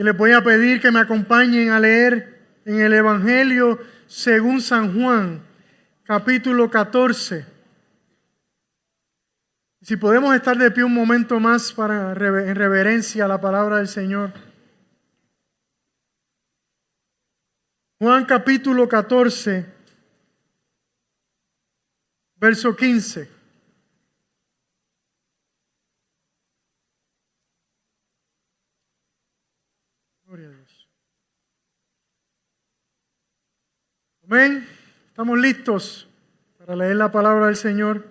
Y les voy a pedir que me acompañen a leer en el Evangelio según San Juan, capítulo 14. Si podemos estar de pie un momento más en reverencia a la palabra del Señor. Juan capítulo 14, verso 15. Gloria a Dios. Amén. Estamos listos para leer la palabra del Señor.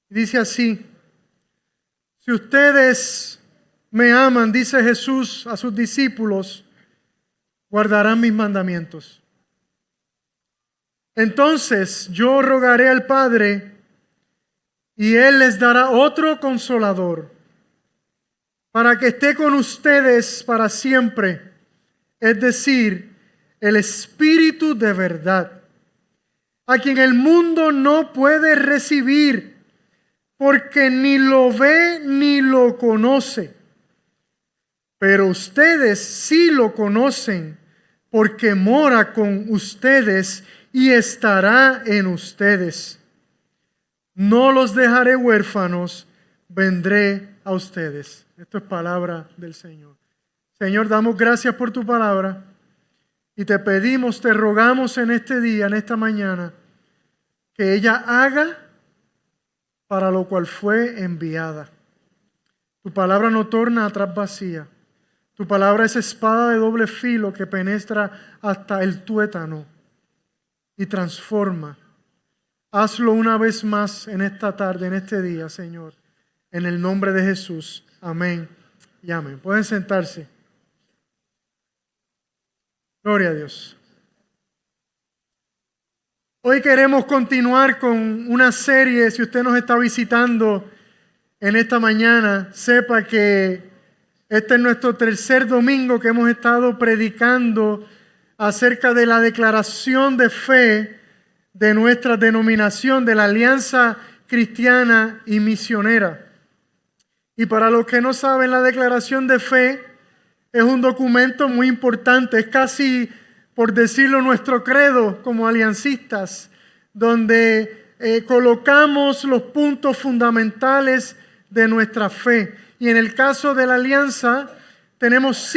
Dice así: si ustedes me aman, dice Jesús a sus discípulos, guardarán mis mandamientos. Entonces yo rogaré al Padre y Él les dará otro consolador para que esté con ustedes para siempre, es decir, el Espíritu de verdad, a quien el mundo no puede recibir porque ni lo ve ni lo conoce. Pero ustedes sí lo conocen porque mora con ustedes y estará en ustedes. No los dejaré huérfanos, vendré a ustedes. Esto es palabra del Señor. Señor, damos gracias por tu palabra y te pedimos, te rogamos en este día, en esta mañana, que ella haga para lo cual fue enviada. Tu palabra no torna atrás vacía. Tu palabra es espada de doble filo que penetra hasta el tuétano y transforma. Hazlo una vez más en esta tarde, en este día, Señor. En el nombre de Jesús. Amén y amén. Pueden sentarse. Gloria a Dios. Hoy queremos continuar con una serie. Si usted nos está visitando en esta mañana, sepa que este es nuestro tercer domingo que hemos estado predicando acerca de la declaración de fe de nuestra denominación, de la Alianza Cristiana y Misionera. Y para los que no saben, la declaración de fe es un documento muy importante, es casi, por decirlo, nuestro credo como aliancistas, donde colocamos los puntos fundamentales de nuestra fe. Y en el caso de la alianza tenemos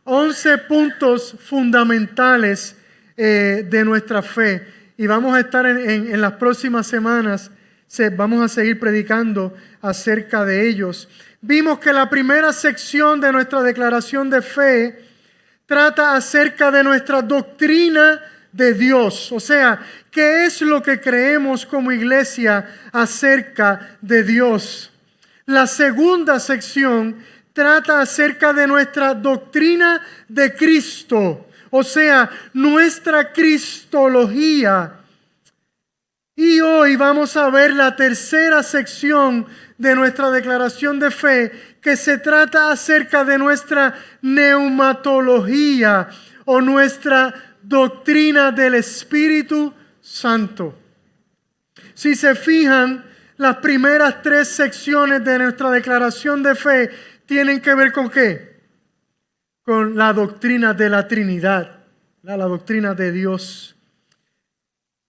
11 puntos fundamentales de nuestra fe. Y vamos a estar en las próximas semanas, vamos a seguir predicando acerca de ellos. Vimos que la primera sección de nuestra declaración de fe trata acerca de nuestra doctrina de Dios. O sea, ¿qué es lo que creemos como iglesia acerca de Dios? La segunda sección trata acerca de nuestra doctrina de Cristo, o sea, nuestra cristología. Y hoy vamos a ver la tercera sección de nuestra declaración de fe, que se trata acerca de nuestra neumatología o nuestra doctrina del Espíritu Santo. Si se fijan, las primeras tres secciones de nuestra declaración de fe tienen que ver ¿con qué? Con la doctrina de la Trinidad, la doctrina de Dios.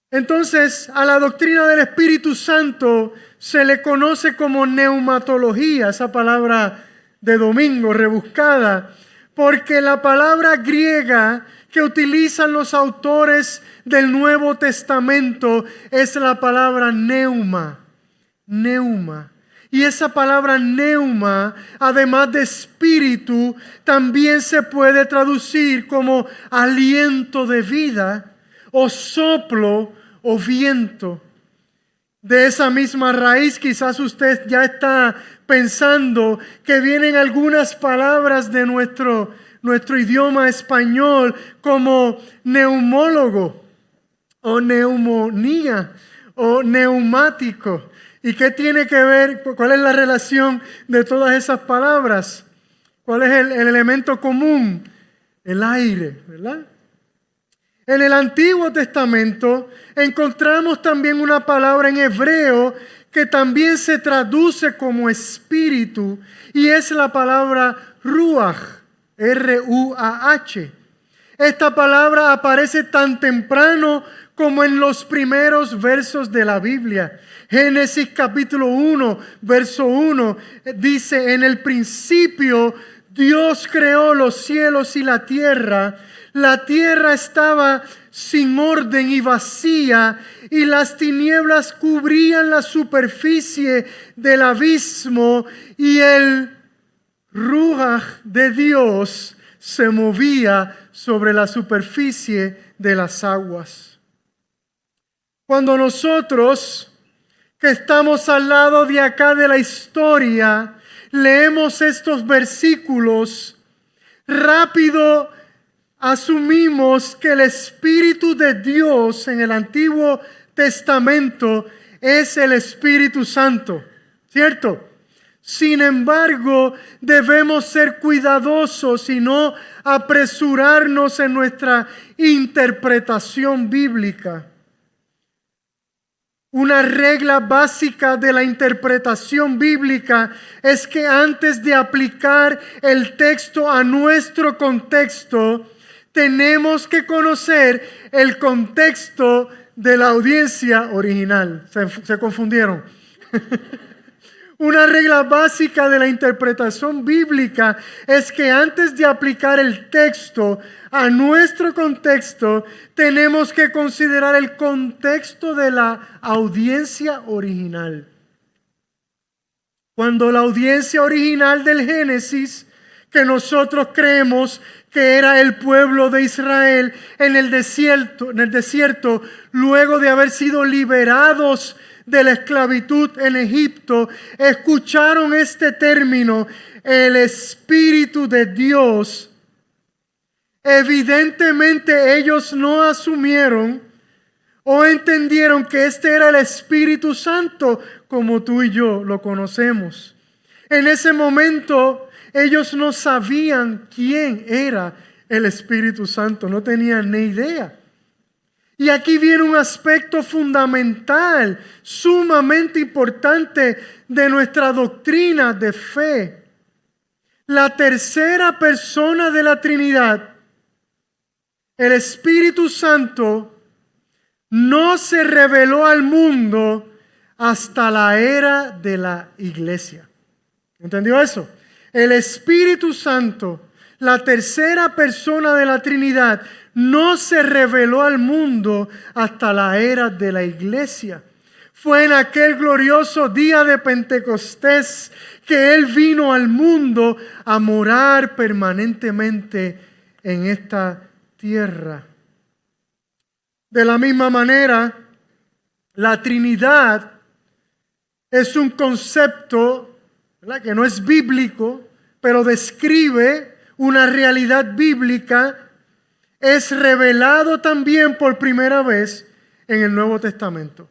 Entonces, a la doctrina del Espíritu Santo se le conoce como neumatología, esa palabra de domingo rebuscada, porque la palabra griega que utilizan los autores del Nuevo Testamento es la palabra neuma. Neuma. Y esa palabra neuma, además de espíritu, también se puede traducir como aliento de vida o soplo o viento. De esa misma raíz quizás usted ya está pensando que vienen algunas palabras de nuestro idioma español como neumólogo o neumonía o neumático. ¿Y qué tiene que ver? ¿Cuál es la relación de todas esas palabras? ¿Cuál es el elemento común? El aire, ¿verdad? En el Antiguo Testamento encontramos también una palabra en hebreo que también se traduce como espíritu, y es la palabra ruach, R-U-A-H. Esta palabra aparece tan temprano como en los primeros versos de la Biblia. Génesis capítulo 1, verso 1, dice: en el principio Dios creó los cielos y la tierra. La tierra estaba sin orden y vacía, y las tinieblas cubrían la superficie del abismo, y el ruaj de Dios se movía sobre la superficie de las aguas. Cuando nosotros, que estamos al lado de acá de la historia, leemos estos versículos, rápido asumimos que el Espíritu de Dios en el Antiguo Testamento es el Espíritu Santo, ¿cierto? Sin embargo, debemos ser cuidadosos y no apresurarnos en nuestra interpretación bíblica. Una regla básica de la interpretación bíblica es que antes de aplicar el texto a nuestro contexto, tenemos que conocer el contexto de la audiencia original. ¿Se confundieron? Una regla básica de la interpretación bíblica es que antes de aplicar el texto a nuestro contexto, tenemos que considerar el contexto de la audiencia original. Cuando la audiencia original del Génesis, que nosotros creemos que era el pueblo de Israel en el desierto, luego de haber sido liberados de la esclavitud en Egipto, escucharon este término, el Espíritu de Dios. Evidentemente ellos no asumieron o entendieron que este era el Espíritu Santo como tú y yo lo conocemos. En ese momento ellos no sabían quién era el Espíritu Santo, no tenían ni idea. Y aquí viene un aspecto fundamental, sumamente importante de nuestra doctrina de fe. La tercera persona de la Trinidad, el Espíritu Santo, no se reveló al mundo hasta la era de la iglesia. ¿Entendió eso? El Espíritu Santo, la tercera persona de la Trinidad, no se reveló al mundo hasta la era de la iglesia. Fue en aquel glorioso día de Pentecostés que Él vino al mundo a morar permanentemente en esta tierra. De la misma manera, la Trinidad es un concepto, ¿verdad?, que no es bíblico, pero describe una realidad bíblica. Es revelado también por primera vez en el Nuevo Testamento.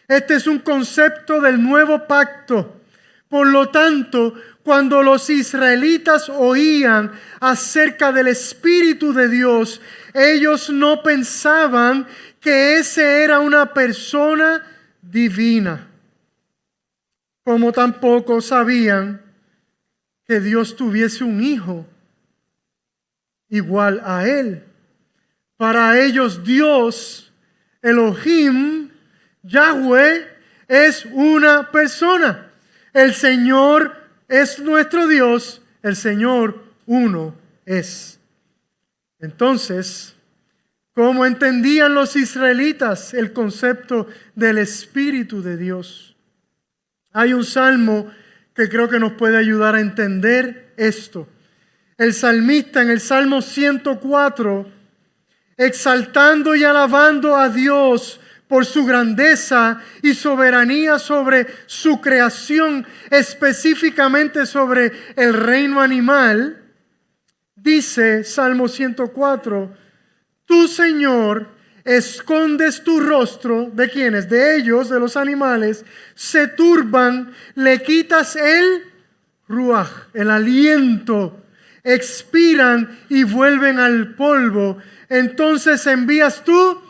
Este es un concepto del nuevo pacto. Por lo tanto, cuando los israelitas oían acerca del Espíritu de Dios, ellos no pensaban que ese era una persona divina, como tampoco sabían que Dios tuviese un hijo igual a Él. Para ellos Dios, Elohim, Yahweh, es una persona. El Señor es nuestro Dios, el Señor uno es. Entonces, ¿cómo entendían los israelitas el concepto del Espíritu de Dios? Hay un salmo que creo que nos puede ayudar a entender esto. El salmista en el Salmo 104, exaltando y alabando a Dios por su grandeza y soberanía sobre su creación, específicamente sobre el reino animal, dice Salmo 104, tú, Señor, escondes tu rostro, ¿de quiénes? De ellos, de los animales, se turban, le quitas el ruaj, el aliento, expiran y vuelven al polvo. Entonces envías tú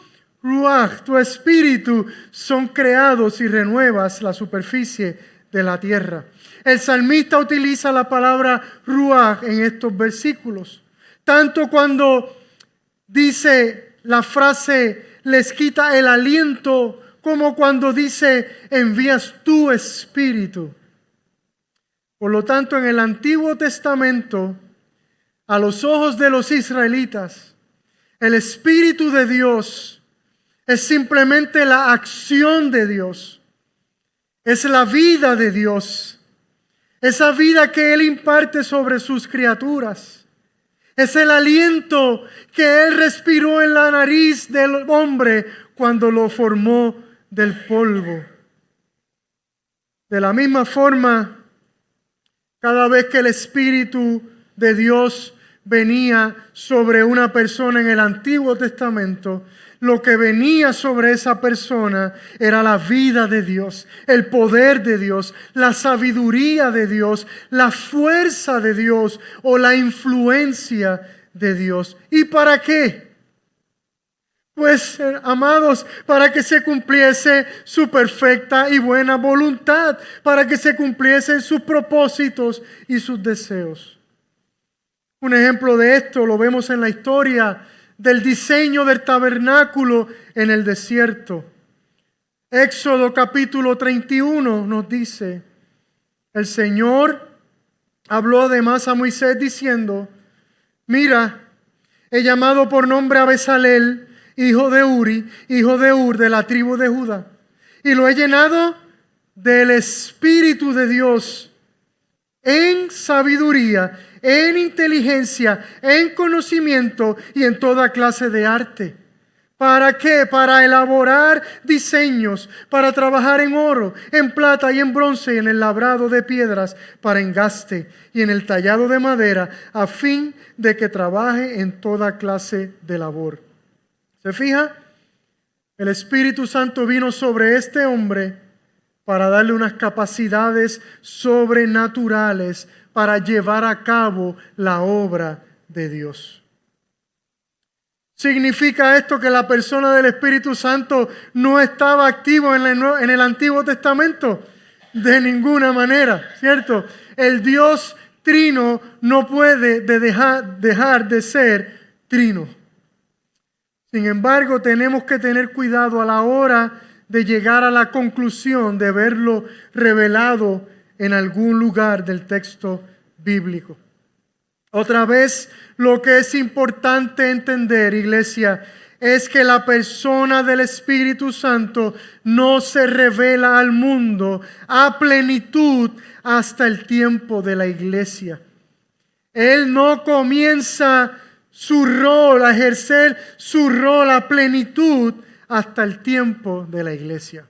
Ruach, tu espíritu, son creados y renuevas la superficie de la tierra. El salmista utiliza la palabra Ruach en estos versículos. Tanto cuando dice la frase, les quita el aliento, como cuando dice, envías tu espíritu. Por lo tanto, en el Antiguo Testamento, a los ojos de los israelitas, el Espíritu de Dios es simplemente la acción de Dios. Es la vida de Dios. Esa vida que Él imparte sobre sus criaturas. Es el aliento que Él respiró en la nariz del hombre cuando lo formó del polvo. De la misma forma, cada vez que el Espíritu de Dios venía sobre una persona en el Antiguo Testamento, lo que venía sobre esa persona era la vida de Dios, el poder de Dios, la sabiduría de Dios, la fuerza de Dios o la influencia de Dios. ¿Y para qué? Pues, amados, para que se cumpliese su perfecta y buena voluntad, para que se cumpliesen sus propósitos y sus deseos. Un ejemplo de esto lo vemos en la historia del diseño del tabernáculo en el desierto. Éxodo capítulo 31 nos dice, el Señor habló además a Moisés diciendo, mira, he llamado por nombre a Bezalel, hijo de Uri, hijo de Ur, de la tribu de Judá, y lo he llenado del Espíritu de Dios en sabiduría, en inteligencia, en conocimiento y en toda clase de arte. ¿Para qué? Para elaborar diseños, para trabajar en oro, en plata y en bronce, y en el labrado de piedras para engaste y en el tallado de madera, a fin de que trabaje en toda clase de labor. ¿Se fija? El Espíritu Santo vino sobre este hombre para darle unas capacidades sobrenaturales para llevar a cabo la obra de Dios. ¿Significa esto que la persona del Espíritu Santo no estaba activo en el Antiguo Testamento? De ninguna manera, ¿cierto? El Dios trino no puede dejar de ser trino. Sin embargo, tenemos que tener cuidado a la hora de llegar a la conclusión de verlo revelado en algún lugar del texto bíblico. Otra vez, lo que es importante entender, iglesia, es que la persona del Espíritu Santo no se revela al mundo a plenitud hasta el tiempo de la iglesia. Él no comienza su rol, a ejercer su rol a plenitud hasta el tiempo de la iglesia.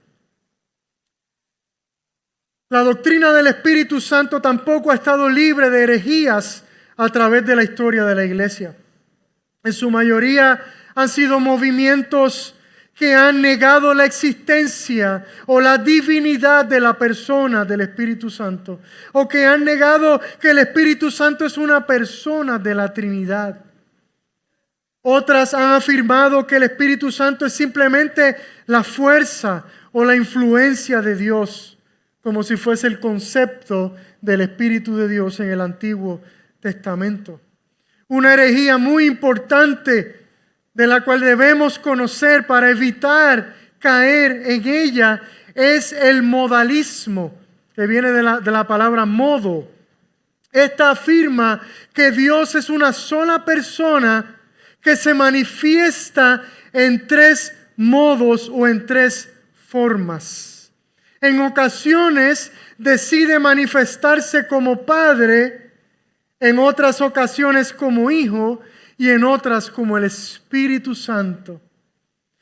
La doctrina del Espíritu Santo tampoco ha estado libre de herejías a través de la historia de la iglesia. En su mayoría han sido movimientos que han negado la existencia o la divinidad de la persona del Espíritu Santo, o que han negado que el Espíritu Santo es una persona de la Trinidad. Otras han afirmado que el Espíritu Santo es simplemente la fuerza o la influencia de Dios, como si fuese el concepto del Espíritu de Dios en el Antiguo Testamento. Una herejía muy importante de la cual debemos conocer para evitar caer en ella es el modalismo, que viene de la palabra modo. Esta afirma que Dios es una sola persona que se manifiesta en tres modos o en tres formas. En ocasiones decide manifestarse como Padre, en otras ocasiones como Hijo y en otras como el Espíritu Santo.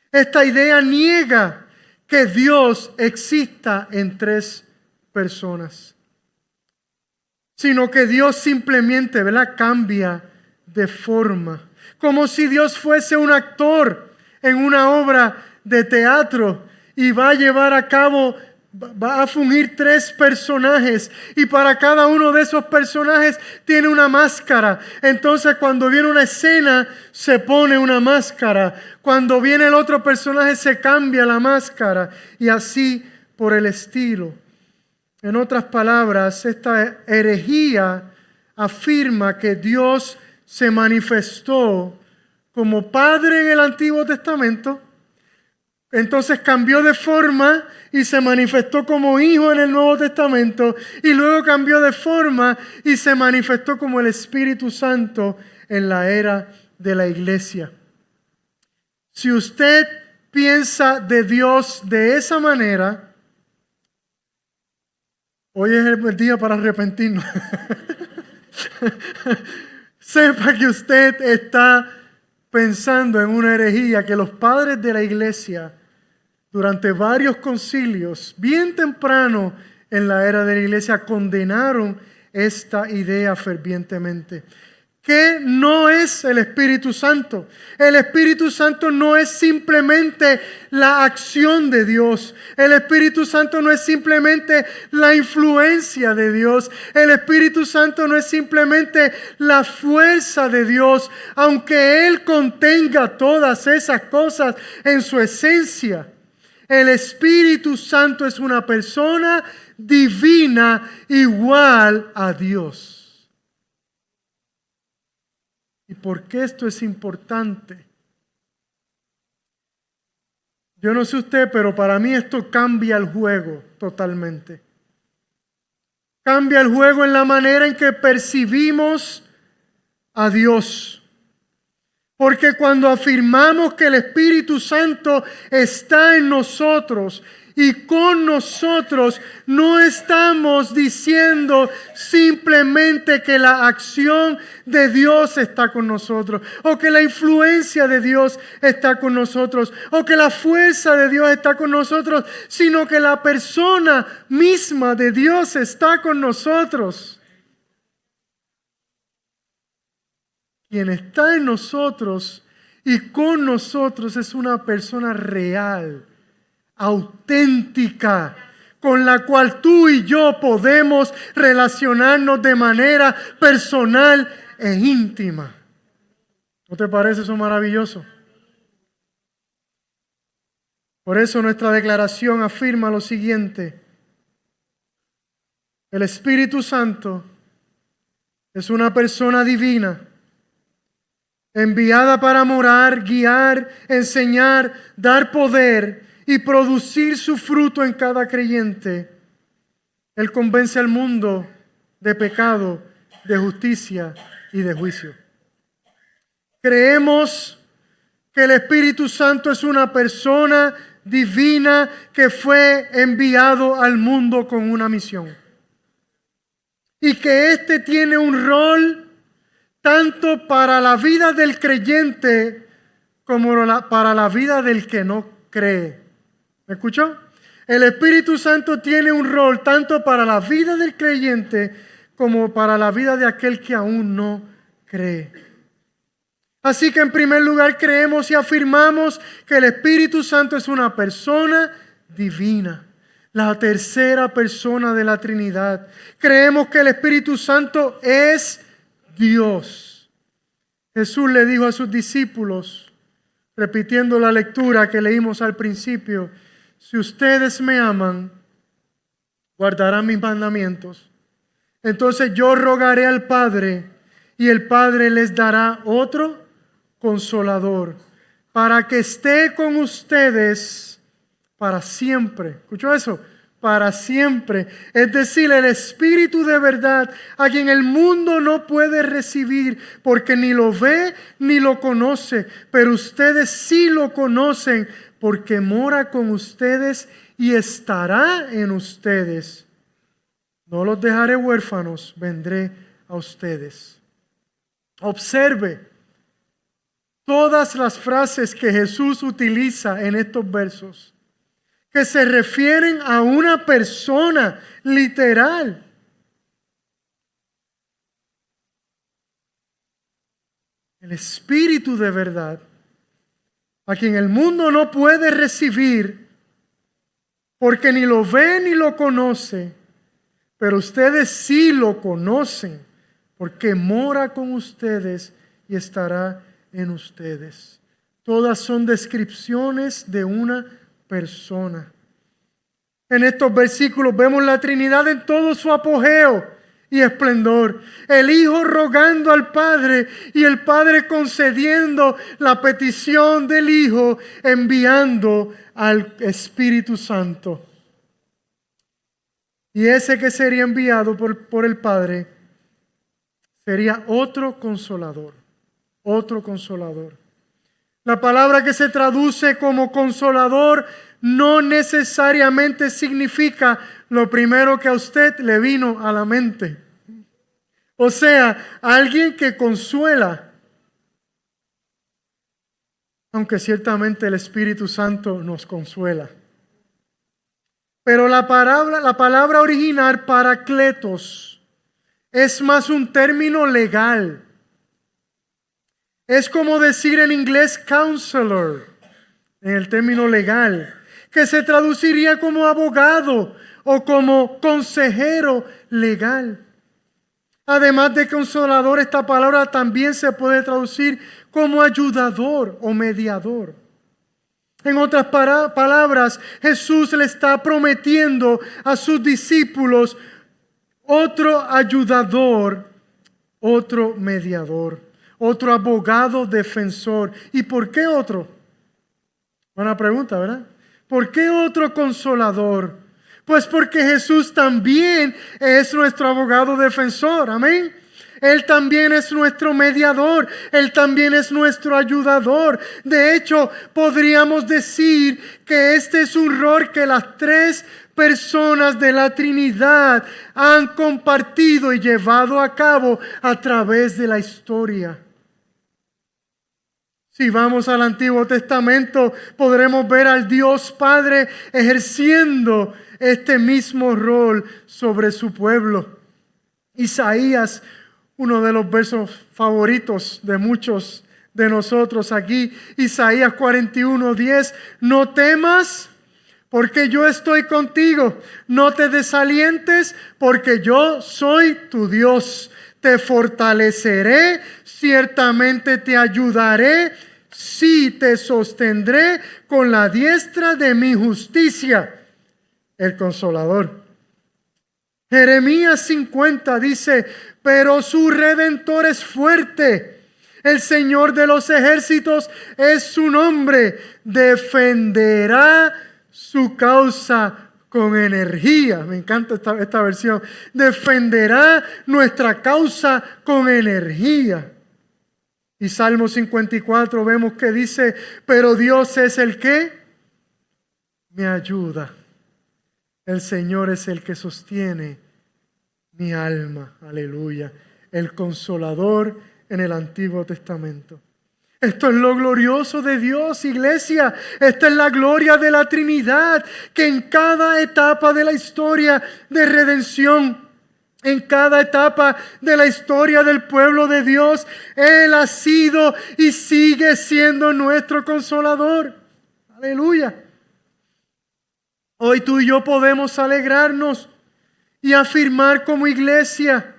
Esta idea niega que Dios exista en tres personas, sino que Dios simplemente, ¿verdad?, cambia de forma. Como si Dios fuese un actor en una obra de teatro y va a llevar a cabo va a fungir 3 personajes y para cada uno de esos personajes tiene una máscara. Entonces cuando viene una escena se pone una máscara. Cuando viene el otro personaje se cambia la máscara y así por el estilo. En otras palabras, esta herejía afirma que Dios se manifestó como Padre en el Antiguo Testamento, entonces cambió de forma y se manifestó como Hijo en el Nuevo Testamento, y luego cambió de forma y se manifestó como el Espíritu Santo en la era de la iglesia. Si usted piensa de Dios de esa manera, hoy es el día para arrepentirnos. Sepa que usted está pensando en una herejía que los padres de la iglesia durante varios concilios, bien temprano en la era de la iglesia, condenaron esta idea fervientemente. ¿Qué no es el Espíritu Santo? El Espíritu Santo no es simplemente la acción de Dios. El Espíritu Santo no es simplemente la influencia de Dios. El Espíritu Santo no es simplemente la fuerza de Dios, aunque Él contenga todas esas cosas en su esencia. El Espíritu Santo es una persona divina igual a Dios. ¿Y por qué esto es importante? Yo no sé usted, pero para mí esto cambia el juego totalmente. Cambia el juego en la manera en que percibimos a Dios. Porque cuando afirmamos que el Espíritu Santo está en nosotros y con nosotros, no estamos diciendo simplemente que la acción de Dios está con nosotros, o que la influencia de Dios está con nosotros, o que la fuerza de Dios está con nosotros, sino que la persona misma de Dios está con nosotros. Quien está en nosotros y con nosotros es una persona real, auténtica, con la cual tú y yo podemos relacionarnos de manera personal e íntima. ¿No te parece eso maravilloso? Por eso nuestra declaración afirma lo siguiente: el Espíritu Santo es una persona divina, enviada para morar, guiar, enseñar, dar poder y producir su fruto en cada creyente. Él convence al mundo de pecado, de justicia y de juicio. Creemos que el Espíritu Santo es una persona divina que fue enviado al mundo con una misión. Y que éste tiene un rol tanto para la vida del creyente como para la vida del que no cree. ¿Me escuchó? El Espíritu Santo tiene un rol tanto para la vida del creyente como para la vida de aquel que aún no cree. Así que en primer lugar creemos y afirmamos que el Espíritu Santo es una persona divina, la tercera persona de la Trinidad. Creemos que el Espíritu Santo es Dios. Jesús le dijo a sus discípulos, repitiendo la lectura que leímos al principio: si ustedes me aman, guardarán mis mandamientos. Entonces yo rogaré al Padre y el Padre les dará otro consolador para que esté con ustedes para siempre. ¿Escuchó eso? Para siempre. Es decir, el Espíritu de verdad, a quien el mundo no puede recibir porque ni lo ve ni lo conoce, pero ustedes sí lo conocen porque mora con ustedes y estará en ustedes. No los dejaré huérfanos, vendré a ustedes. Observe todas las frases que Jesús utiliza en estos versos, que se refieren a una persona literal. El Espíritu de verdad, a quien el mundo no puede recibir porque ni lo ve ni lo conoce, pero ustedes sí lo conocen, porque mora con ustedes y estará en ustedes. Todas son descripciones de una persona. En estos versículos vemos la Trinidad en todo su apogeo y esplendor. El Hijo rogando al Padre y el Padre concediendo la petición del Hijo, enviando al Espíritu Santo. Y ese que sería enviado por el Padre sería otro consolador. Otro consolador. La palabra que se traduce como consolador no necesariamente significa lo primero que a usted le vino a la mente. O sea, alguien que consuela. Aunque ciertamente el Espíritu Santo nos consuela. Pero la palabra original parakletos es más un término legal. Es como decir en inglés counselor, en el término legal, que se traduciría como abogado o como consejero legal. Además de consolador, esta palabra también se puede traducir como ayudador o mediador. En otras palabras, Jesús le está prometiendo a sus discípulos otro ayudador, otro mediador, otro abogado defensor. ¿Y por qué otro? Buena pregunta, ¿verdad? ¿Por qué otro consolador? Pues porque Jesús también es nuestro abogado defensor. Amén. Él también es nuestro mediador. Él también es nuestro ayudador. De hecho, podríamos decir que este es un rol que las tres personas de la Trinidad han compartido y llevado a cabo a través de la historia. Si vamos al Antiguo Testamento, podremos ver al Dios Padre ejerciendo este mismo rol sobre su pueblo. Isaías, uno de los versos favoritos de muchos de nosotros aquí, Isaías 41:10, no temas porque yo estoy contigo, no te desalientes porque yo soy tu Dios, te fortaleceré, ciertamente te ayudaré, sí te sostendré con la diestra de mi justicia. El Consolador. Jeremías 50 dice, pero su Redentor es fuerte. El Señor de los ejércitos es su nombre. Defenderá su causa con energía. Me encanta esta versión. Defenderá nuestra causa con energía. Y Salmo 54 vemos que dice, pero Dios es el que me ayuda. El Señor es el que sostiene mi alma. Aleluya. El Consolador en el Antiguo Testamento. Esto es lo glorioso de Dios, iglesia. Esta es la gloria de la Trinidad, que en cada etapa de la historia de redención, en cada etapa de la historia del pueblo de Dios, Él ha sido y sigue siendo nuestro Consolador. Aleluya. Hoy tú y yo podemos alegrarnos y afirmar como iglesia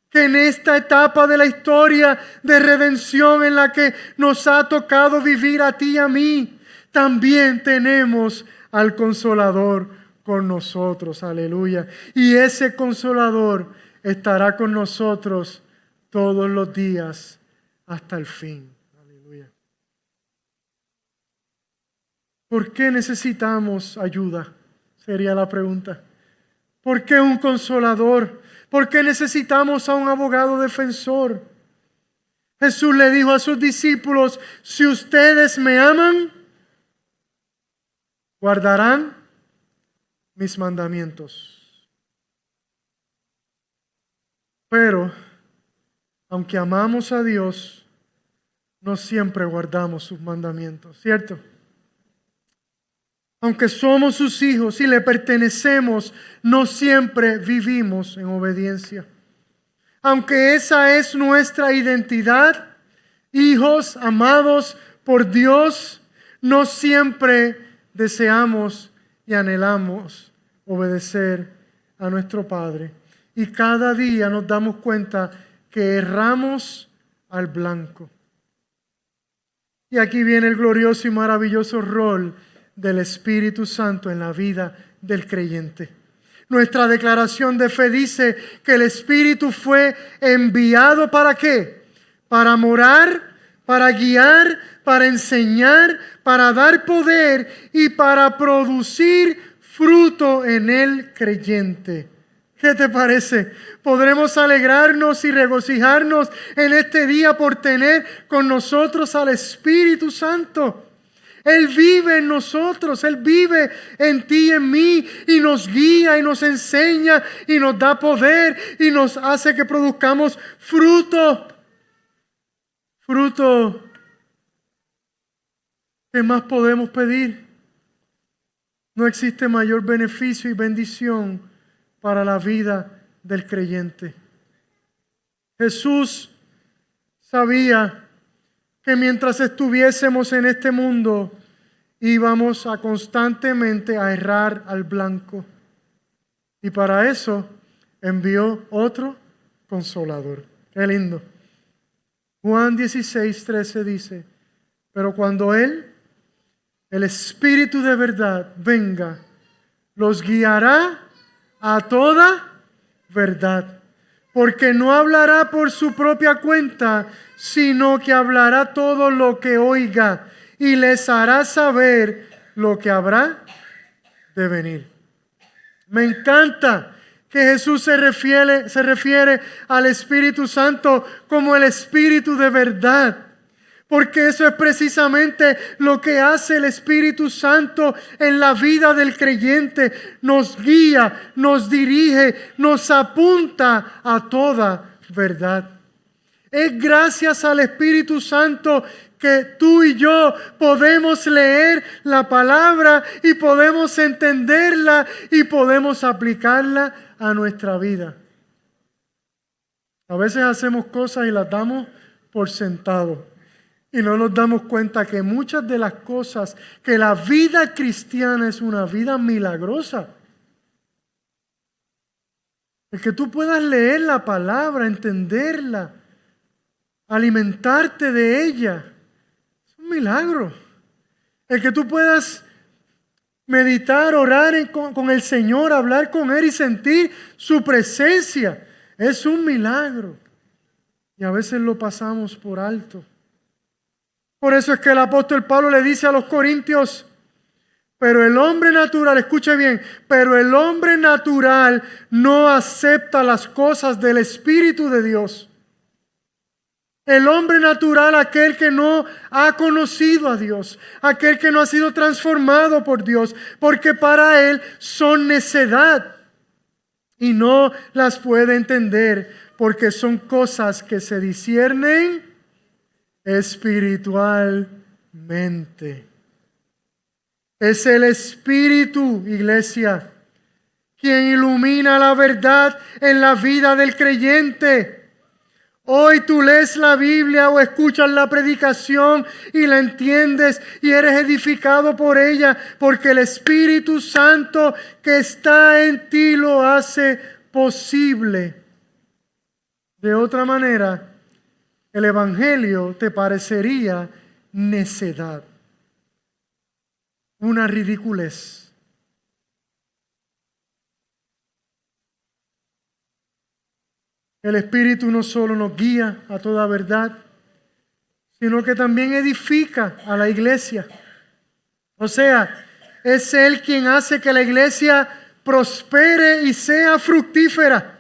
que en esta etapa de la historia de redención en la que nos ha tocado vivir a ti y a mí, también tenemos al Consolador con nosotros. Aleluya. Y ese Consolador estará con nosotros todos los días hasta el fin. ¿Por qué necesitamos ayuda? Sería la pregunta. ¿Por qué un consolador? ¿Por qué necesitamos a un abogado defensor? Jesús le dijo a sus discípulos, si ustedes me aman, guardarán mis mandamientos. Pero, aunque amamos a Dios, no siempre guardamos sus mandamientos, ¿cierto? Aunque somos sus hijos y le pertenecemos, no siempre vivimos en obediencia. Aunque esa es nuestra identidad, hijos amados por Dios, no siempre deseamos y anhelamos obedecer a nuestro Padre. Y cada día nos damos cuenta que erramos al blanco. Y aquí viene el glorioso y maravilloso rol del Espíritu Santo en la vida del creyente. Nuestra declaración de fe dice que el Espíritu fue enviado ¿para qué? Para morar, para guiar, para enseñar, para dar poder y para producir fruto en el creyente. ¿Qué te parece? Podremos alegrarnos y regocijarnos en este día por tener con nosotros al Espíritu Santo. Él vive en nosotros, Él vive en ti y en mí y nos guía y nos enseña y nos da poder y nos hace que produzcamos fruto. Fruto. ¿Qué más podemos pedir? No existe mayor beneficio y bendición para la vida del creyente. Jesús sabía que mientras estuviésemos en este mundo íbamos a constantemente a errar al blanco. Y para eso envió otro consolador. Qué lindo. Juan 16:13 dice, pero cuando Él, el Espíritu de verdad, venga, los guiará a toda verdad, porque no hablará por su propia cuenta, sino que hablará todo lo que oiga y les hará saber lo que habrá de venir. Me encanta que Jesús se refiere al Espíritu Santo como el Espíritu de verdad. Porque eso es precisamente lo que hace el Espíritu Santo en la vida del creyente. Nos guía, nos dirige, nos apunta a toda verdad. Es gracias al Espíritu Santo que tú y yo podemos leer la palabra y podemos entenderla y podemos aplicarla a nuestra vida. A veces hacemos cosas y las damos por sentado. Y no nos damos cuenta que muchas de las cosas, que la vida cristiana es una vida milagrosa. El que tú puedas leer la palabra, entenderla, alimentarte de ella, es un milagro. El que tú puedas meditar, orar con el Señor, hablar con Él y sentir su presencia, es un milagro. Y a veces lo pasamos por alto. Por eso es que el apóstol Pablo le dice a los corintios, pero el hombre natural, escuche bien, pero el hombre natural no acepta las cosas del Espíritu de Dios. El hombre natural, aquel que no ha conocido a Dios, aquel que no ha sido transformado por Dios, porque para él son necedad y no las puede entender, porque son cosas que se disciernen espiritualmente. Es el Espíritu, iglesia, quien ilumina la verdad en la vida del creyente. Hoy tú lees la Biblia o escuchas la predicación y la entiendes y eres edificado por ella, porque el Espíritu Santo que está en ti lo hace posible. De otra manera, el Evangelio te parecería necedad, una ridiculez. El Espíritu no solo nos guía a toda verdad, sino que también edifica a la iglesia. O sea, es Él quien hace que la iglesia prospere y sea fructífera.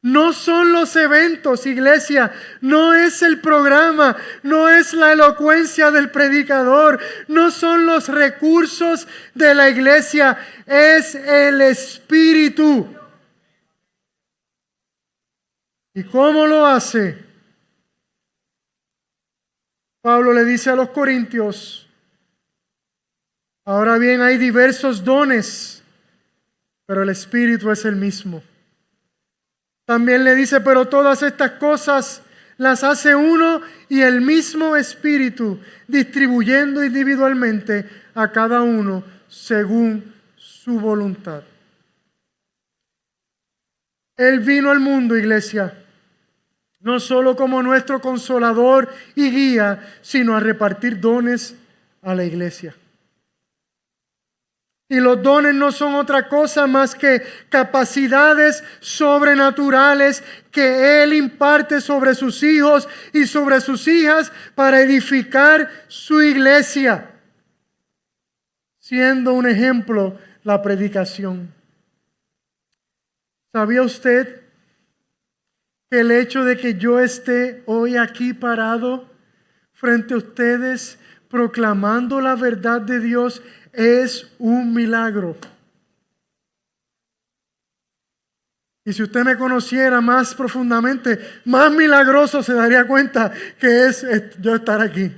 No son los eventos, iglesia, no es el programa, no es la elocuencia del predicador, no son los recursos de la iglesia, es el Espíritu. ¿Y cómo lo hace? Pablo le dice a los corintios, ahora bien hay diversos dones, pero el Espíritu es el mismo. También le dice, pero todas estas cosas las hace uno y el mismo Espíritu, distribuyendo individualmente a cada uno según su voluntad. Él vino al mundo, iglesia, no solo como nuestro consolador y guía, sino a repartir dones a la iglesia. Y los dones no son otra cosa más que capacidades sobrenaturales que Él imparte sobre sus hijos y sobre sus hijas para edificar su iglesia, siendo un ejemplo la predicación. ¿Sabía usted que el hecho de que yo esté hoy aquí parado frente a ustedes proclamando la verdad de Dios es un milagro? Y si usted me conociera más profundamente, más milagroso se daría cuenta que es yo estar aquí.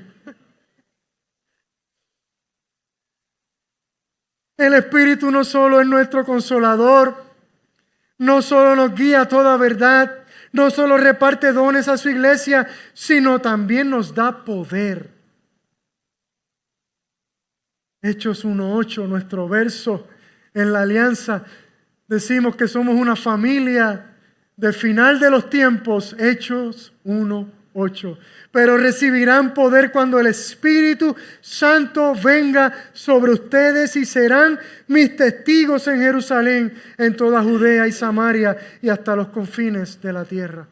El Espíritu no solo es nuestro consolador, no solo nos guía a toda verdad, no solo reparte dones a su iglesia, sino también nos da poder. Hechos 1:8, nuestro verso en la alianza, decimos que somos una familia del final de los tiempos. Hechos 1:8. Pero recibirán poder cuando el Espíritu Santo venga sobre ustedes y serán mis testigos en Jerusalén, en toda Judea y Samaria y hasta los confines de la tierra.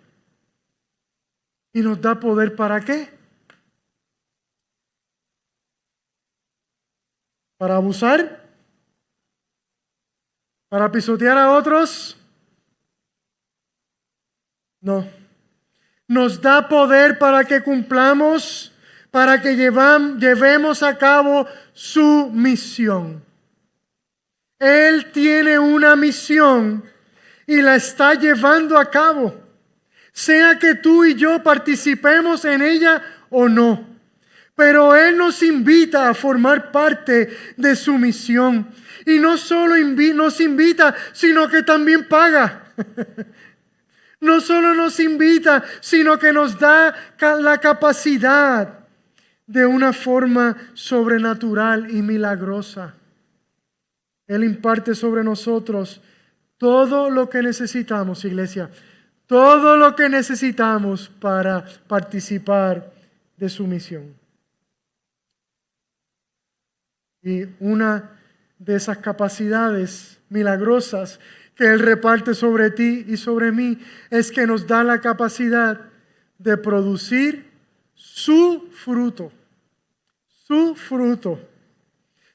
¿Y nos da poder para qué? ¿Para abusar? ¿Para pisotear a otros? No. Nos da poder para que cumplamos, para que llevemos a cabo su misión. Él tiene una misión y la está llevando a cabo, sea que tú y yo participemos en ella o no. Pero Él nos invita a formar parte de su misión. Y no solo nos invita, sino que también paga. No solo nos invita, sino que nos da la capacidad de una forma sobrenatural y milagrosa. Él imparte sobre nosotros todo lo que necesitamos, iglesia. Todo lo que necesitamos para participar de su misión. Y una de esas capacidades milagrosas que Él reparte sobre ti y sobre mí es que nos da la capacidad de producir su fruto. Su fruto.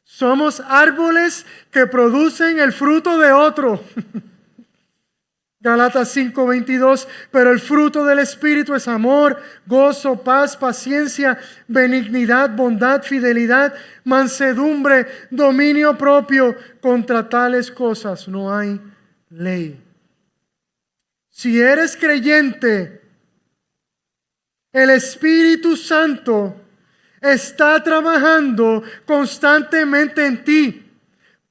Somos árboles que producen el fruto de otro. Gálatas 5:22, pero el fruto del Espíritu es amor, gozo, paz, paciencia, benignidad, bondad, fidelidad, mansedumbre, dominio propio. Contra tales cosas no hay ley. Si eres creyente, el Espíritu Santo está trabajando constantemente en ti,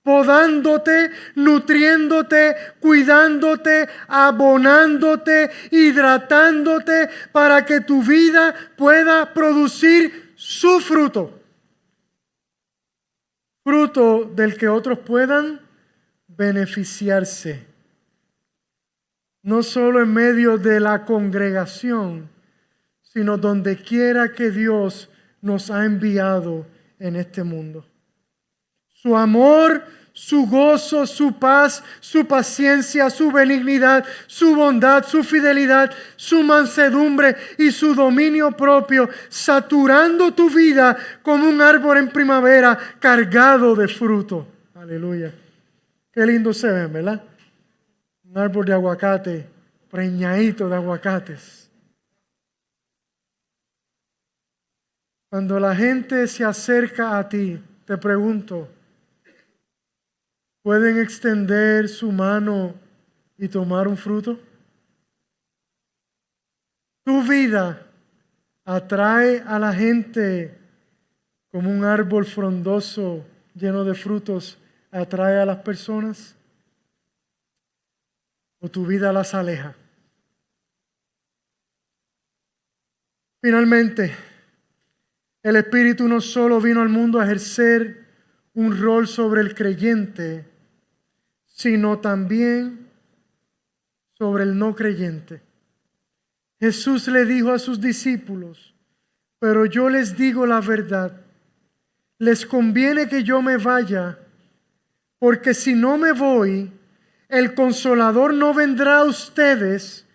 podándote, nutriéndote, cuidándote, abonándote, hidratándote para que tu vida pueda producir su fruto. Fruto del que otros puedan beneficiarse. No solo en medio de la congregación, sino donde quiera que Dios nos ha enviado en este mundo. Su amor, su gozo, su paz, su paciencia, su benignidad, su bondad, su fidelidad, su mansedumbre y su dominio propio, saturando tu vida como un árbol en primavera cargado de fruto. Aleluya. Qué lindo se ven, ¿verdad? Un árbol de aguacate, preñadito de aguacates. Cuando la gente se acerca a ti, te pregunto, ¿pueden extender su mano y tomar un fruto? Tu vida atrae a la gente como un árbol frondoso lleno de frutos atrae a las personas, o tu vida las aleja. Finalmente, el Espíritu no solo vino al mundo a ejercer un rol sobre el creyente, sino también sobre el no creyente. Jesús le dijo a sus discípulos: pero yo les digo la verdad, les conviene que yo me vaya, porque si no me voy, el Consolador no vendrá a ustedes,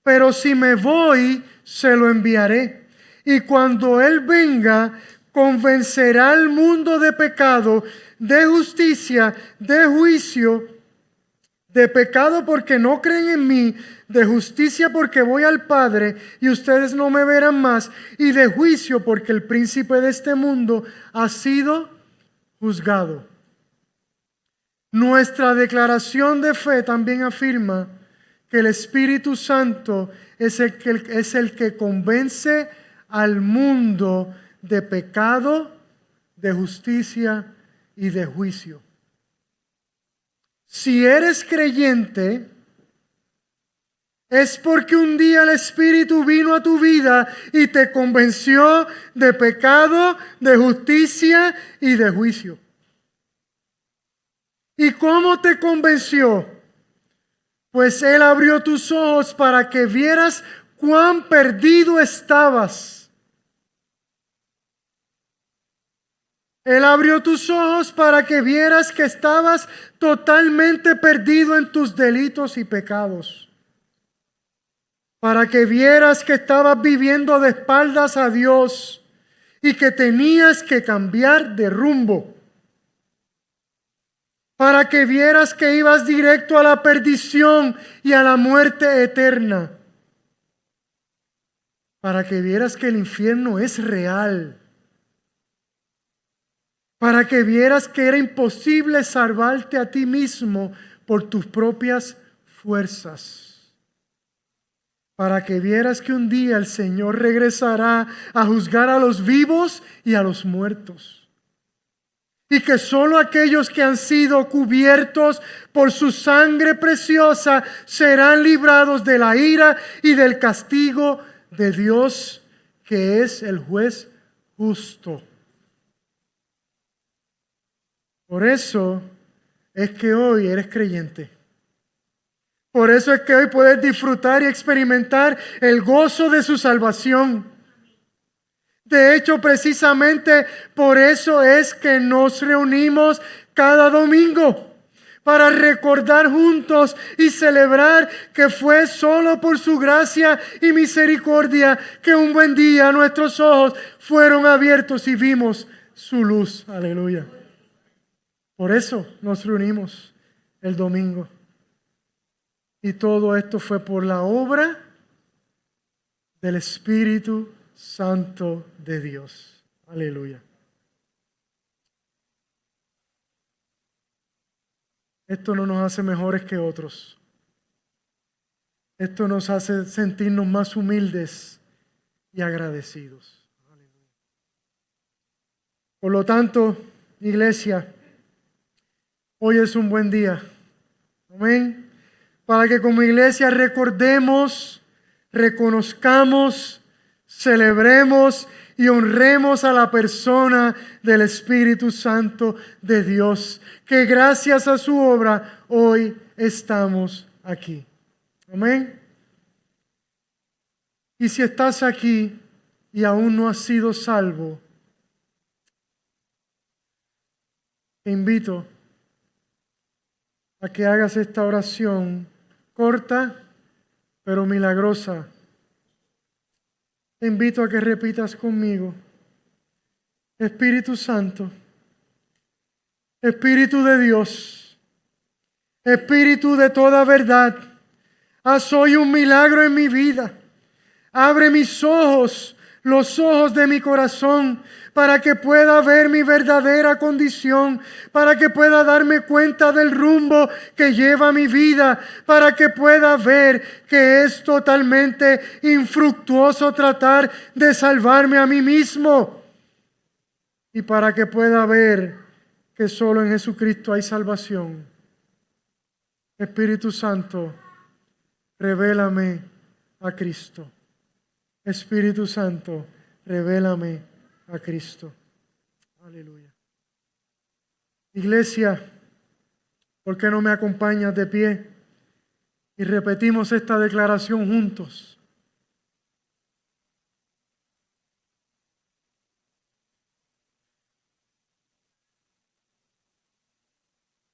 pero si me voy, se lo enviaré. Y cuando Él venga, convencerá al mundo de pecado, de justicia, de juicio. De pecado porque no creen en mí, de justicia porque voy al Padre y ustedes no me verán más, y de juicio porque el príncipe de este mundo ha sido juzgado. Nuestra declaración de fe también afirma que el Espíritu Santo es el que convence al mundo de pecado, de justicia y de juicio. Si eres creyente, es porque un día el Espíritu vino a tu vida y te convenció de pecado, de justicia y de juicio. ¿Y cómo te convenció? Pues Él abrió tus ojos para que vieras cuán perdido estabas. Él abrió tus ojos para que vieras que estabas totalmente perdido en tus delitos y pecados. Para que vieras que estabas viviendo de espaldas a Dios y que tenías que cambiar de rumbo. Para que vieras que ibas directo a la perdición y a la muerte eterna. Para que vieras que el infierno es real. Para que vieras que era imposible salvarte a ti mismo por tus propias fuerzas. Para que vieras que un día el Señor regresará a juzgar a los vivos y a los muertos. Y que solo aquellos que han sido cubiertos por su sangre preciosa serán librados de la ira y del castigo de Dios, que es el juez justo. Por eso es que hoy eres creyente. Por eso es que hoy puedes disfrutar y experimentar el gozo de su salvación. De hecho, precisamente por eso es que nos reunimos cada domingo, para recordar juntos y celebrar que fue solo por su gracia y misericordia que un buen día nuestros ojos fueron abiertos y vimos su luz. Aleluya. Por eso nos reunimos el domingo. Y todo esto fue por la obra del Espíritu Santo de Dios. Aleluya. Esto no nos hace mejores que otros. Esto nos hace sentirnos más humildes y agradecidos. Aleluya. Por lo tanto, iglesia, hoy es un buen día. Amén. Para que como iglesia recordemos, reconozcamos, celebremos y honremos a la persona del Espíritu Santo de Dios, que gracias a su obra hoy estamos aquí. Amén. Y si estás aquí y aún no has sido salvo, te invito a que hagas esta oración corta pero milagrosa. Te invito a que repitas conmigo: Espíritu Santo, Espíritu de Dios, Espíritu de toda verdad, haz hoy un milagro en mi vida. Abre mis ojos, los ojos de mi corazón, para que pueda ver mi verdadera condición, para que pueda darme cuenta del rumbo que lleva mi vida, para que pueda ver que es totalmente infructuoso tratar de salvarme a mí mismo, y para que pueda ver que solo en Jesucristo hay salvación. Espíritu Santo, revélame a Cristo. Espíritu Santo, revélame a Cristo. Aleluya. Iglesia, ¿Por qué no me acompañas de pie? Y repetimos esta declaración juntos.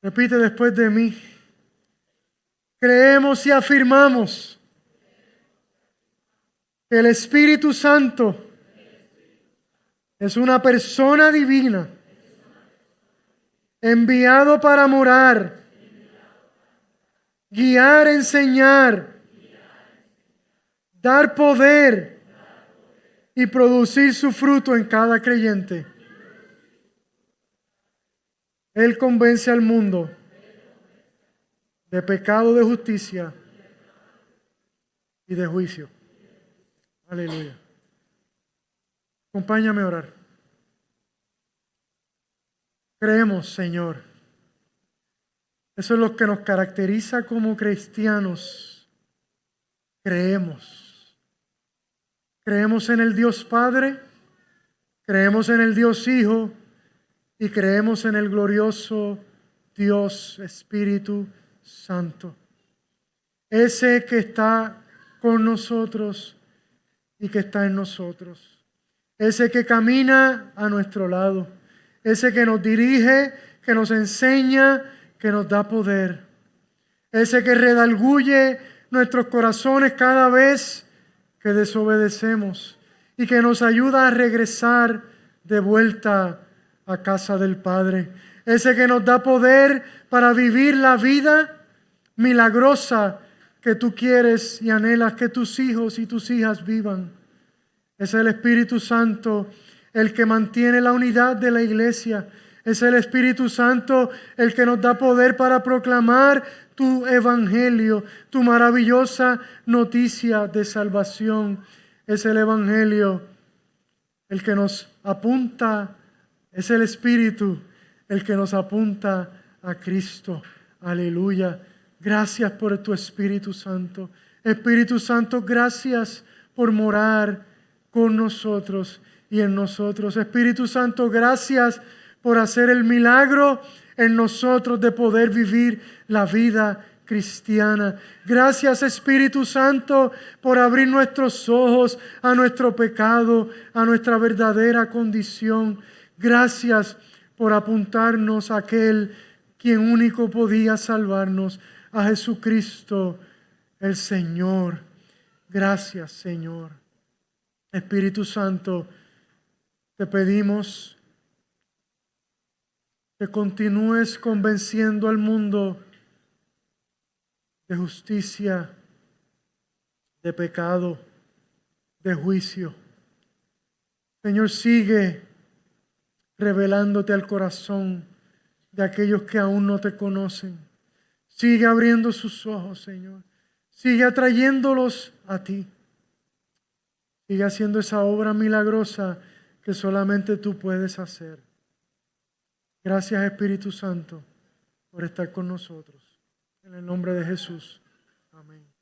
Repite después de mí. Creemos y afirmamos que el Espíritu Santo es una persona divina, enviado para morar, guiar, enseñar, dar poder y producir su fruto en cada creyente. Él convence al mundo de pecado, de justicia y de juicio. Aleluya. Acompáñame a orar. Creemos, Señor. Eso es lo que nos caracteriza como cristianos. Creemos. Creemos en el Dios Padre, creemos en el Dios Hijo y creemos en el glorioso Dios Espíritu Santo. Ese que está con nosotros y que está en nosotros. Ese que camina a nuestro lado. Ese que nos dirige, que nos enseña, que nos da poder. Ese que redarguye nuestros corazones cada vez que desobedecemos y que nos ayuda a regresar de vuelta a casa del Padre. Ese que nos da poder para vivir la vida milagrosa que tú quieres y anhelas que tus hijos y tus hijas vivan. Es el Espíritu Santo el que mantiene la unidad de la iglesia. Es el Espíritu Santo el que nos da poder para proclamar tu evangelio, tu maravillosa noticia de salvación. Es el evangelio el que nos apunta, es el Espíritu el que nos apunta a Cristo. Aleluya. Gracias por tu Espíritu Santo. Espíritu Santo, gracias por morar con nosotros y en nosotros. Espíritu Santo, gracias por hacer el milagro en nosotros de poder vivir la vida cristiana. Gracias, Espíritu Santo, por abrir nuestros ojos a nuestro pecado, a nuestra verdadera condición. Gracias por apuntarnos a aquel quien único podía salvarnos, a Jesucristo el Señor. Gracias, Señor. Espíritu Santo, te pedimos que continúes convenciendo al mundo de justicia, de pecado, de juicio. Señor, sigue revelándote al corazón de aquellos que aún no te conocen. Sigue abriendo sus ojos, Señor. Sigue atrayéndolos a ti. Sigue haciendo esa obra milagrosa que solamente tú puedes hacer. Gracias, Espíritu Santo, por estar con nosotros. En el nombre de Jesús. Amén.